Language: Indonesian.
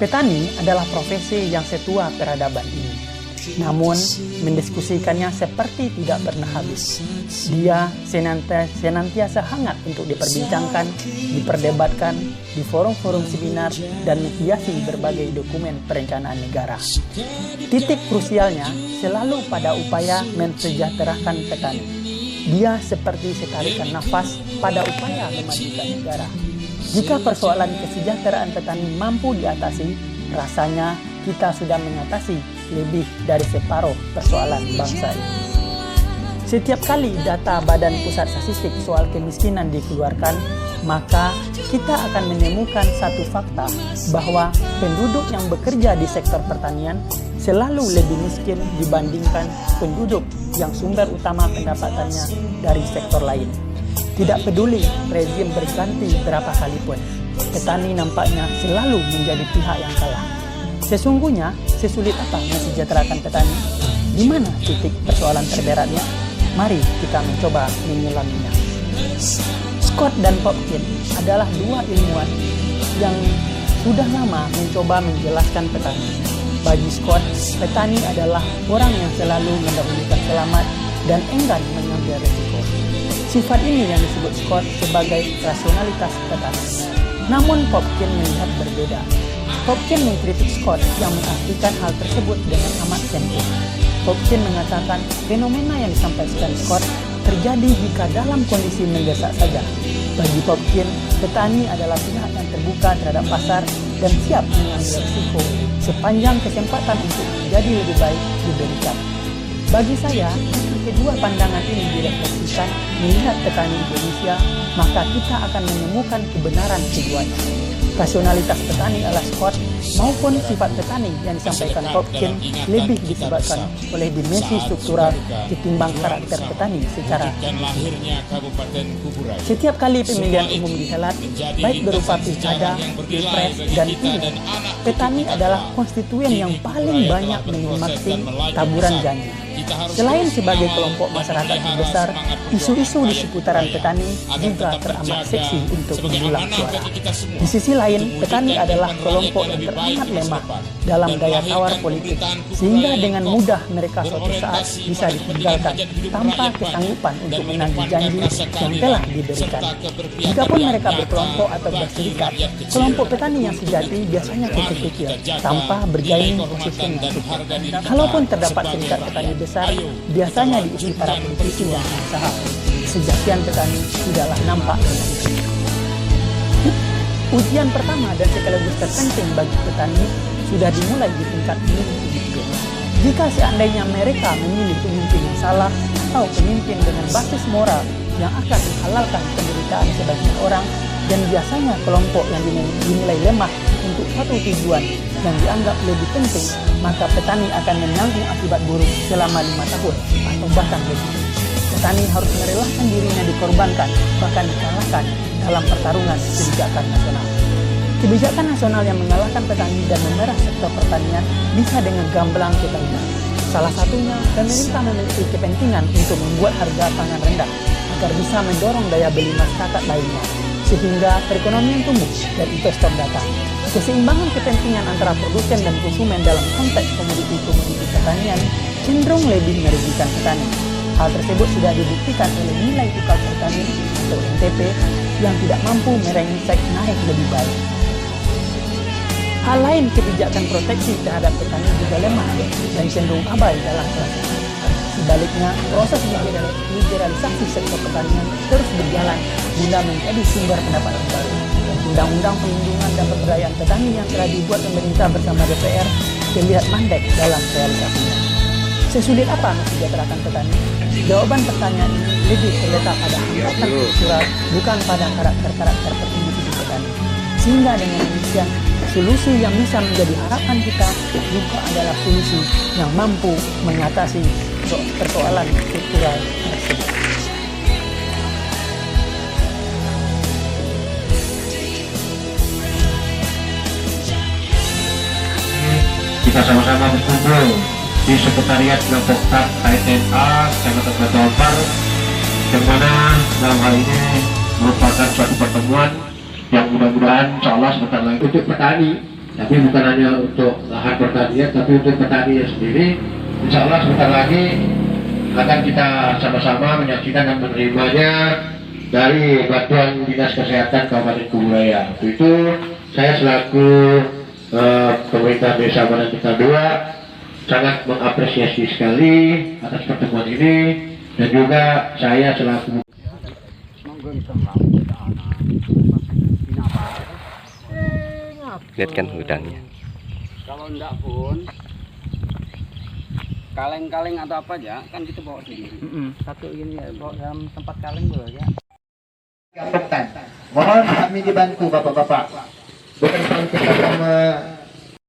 Petani adalah profesi yang setua peradaban ini. Namun, mendiskusikannya seperti tidak pernah habis. Dia senantiasa hangat untuk diperbincangkan, diperdebatkan di forum-forum seminar, dan menghiasi berbagai dokumen perencanaan negara. Titik krusialnya selalu pada upaya mensejahterakan petani. Dia seperti setarikan nafas pada upaya memajukan negara. Jika persoalan kesejahteraan petani mampu diatasi, rasanya kita sudah mengatasi lebih dari separuh persoalan bangsa ini. Setiap kali data Badan Pusat Statistik soal kemiskinan dikeluarkan, maka kita akan menemukan satu fakta bahwa penduduk yang bekerja di sektor pertanian selalu lebih miskin dibandingkan penduduk yang sumber utama pendapatannya dari sektor lain. Tidak peduli rezim berganti berapa kali pun, petani nampaknya selalu menjadi pihak yang kalah. Sesungguhnya, sesulit apa mensejahterakan petani? Di mana titik persoalan terberatnya? Mari kita mencoba menyelaminya. Scott dan Popkin adalah dua ilmuwan yang sudah lama mencoba menjelaskan petani. Bagi Scott, petani adalah orang yang selalu mendahulukan selamat dan enggan mengambil risiko. Sifat ini yang disebut Scott sebagai rasionalitas petani. Namun Popkin melihat berbeda. Popkin mengkritik Scott yang mengartikan hal tersebut dengan amat sempit. Popkin mengatakan fenomena yang disampaikan Scott terjadi jika dalam kondisi mendesak saja. Bagi Popkin, petani adalah pihak yang terbuka terhadap pasar dan siap mengambil risiko sepanjang kesempatan untuk menjadi lebih baik diberikan. Bagi saya, jika kedua pandangan ini direfleksikan melihat petani Indonesia, maka kita akan menemukan kebenaran keduanya. Rasionalitas petani ala Scott maupun sifat petani yang disampaikan Popkin lebih disebabkan oleh dimensi struktural ketimbang karakter petani secara individu. Setiap kali pemilihan umum dihelat, baik berupa pilkada, pilpres, dan pileg, petani adalah konstituen yang paling banyak menikmati taburan janji. Selain sebagai kelompok masyarakat terbesar, isu-isu di seputaran petani juga teramat seksi untuk mendulang suara. Di sisi lain, petani adalah kelompok yang teramat lemah dalam daya tawar politik, sehingga dengan mudah mereka suatu saat bisa ditinggalkan tanpa kesanggupan untuk menagih janji yang telah diberikan. Jikapun mereka berkelompok atau berserikat, kelompok petani yang sejati biasanya kecil-kecil tanpa bergaining posisi yang cukup. Kalaupun terdapat serikat petani besar, biasanya diisi para politisi dan pengusaha. Kesejatian petani tidaklah nampak. Ujian pertama dan sekaligus terpenting bagi petani sudah dimulai di tingkat pemimpin. Jika seandainya mereka memilih pemimpin yang salah atau pemimpin dengan basis moral yang akan menghalalkan penderitaan sebagian orang, dan biasanya kelompok yang dinilai lemah untuk suatu tujuan yang dianggap lebih penting, maka petani akan menanggung akibat buruk selama 5 tahun atau bahkan lebih. Petani harus merelakan dirinya dikorbankan, bahkan dikalahkan dalam pertarungan kebijakan nasional. Kebijakan nasional yang mengalahkan petani dan memerah sektor pertanian bisa dengan gamblang kita lihat. Salah satunya, pemerintah memiliki kepentingan untuk membuat harga pangan rendah agar bisa mendorong daya beli masyarakat lainnya, sehingga perekonomian tumbuh dan investor datang. Keseimbangan kepentingan antara produsen dan konsumen dalam konteks komoditi pertanian cenderung lebih merugikan petani. Hal tersebut sudah dibuktikan oleh nilai tukar petani atau NTP yang tidak mampu merangsek naik lebih baik. Hal lain, kebijakan proteksi terhadap petani juga lemah dan cenderung abai dalam pelaksanaan. Sebaliknya, proses liberalisasi sektor pertanian terus berjalan guna menjadi sumber pendapatan baru. Undang-undang Perlindungan dan Pemberdayaan Petani yang telah dibuat pemerintah bersama DPR terlihat mandek dalam realisasinya. Sesulit apa mensejahterakan petani? Jawaban pertanyaan ini lebih terletak pada hambatan kultural, bukan pada karakter-karakter individu petani. Sehingga dengan demikian, solusi yang bisa menjadi harapan kita juga adalah solusi yang mampu mengatasi persoalan kultural tersebut. Kita sama-sama berkumpul di Sekretariat Kelompok TAP KSNA Kecamatan Batu Ampar, yang mana dalam hal ini merupakan suatu pertemuan yang mudah-mudahan insya Allah sebentar lagi untuk petani Tapi bukan hanya untuk lahan pertanian, tapi untuk petani sendiri. Insya Allah sebentar lagi akan kita sama-sama menyaksikan dan menerimanya dari bantuan Dinas Kesehatan Kabupaten Kuburaya. Untuk itu saya selaku pemerintah Desa Banantita II sangat mengapresiasi sekali atas pertemuan ini, dan juga saya selaku lihat kan hutannya. Kalau enggak pun kaleng-kaleng atau apa aja kan kita bawa sendiri. Satu ini ya, bawa dalam tempat kaleng boleh ya. Mohon kami dibantu bapak-bapak. Bukan kita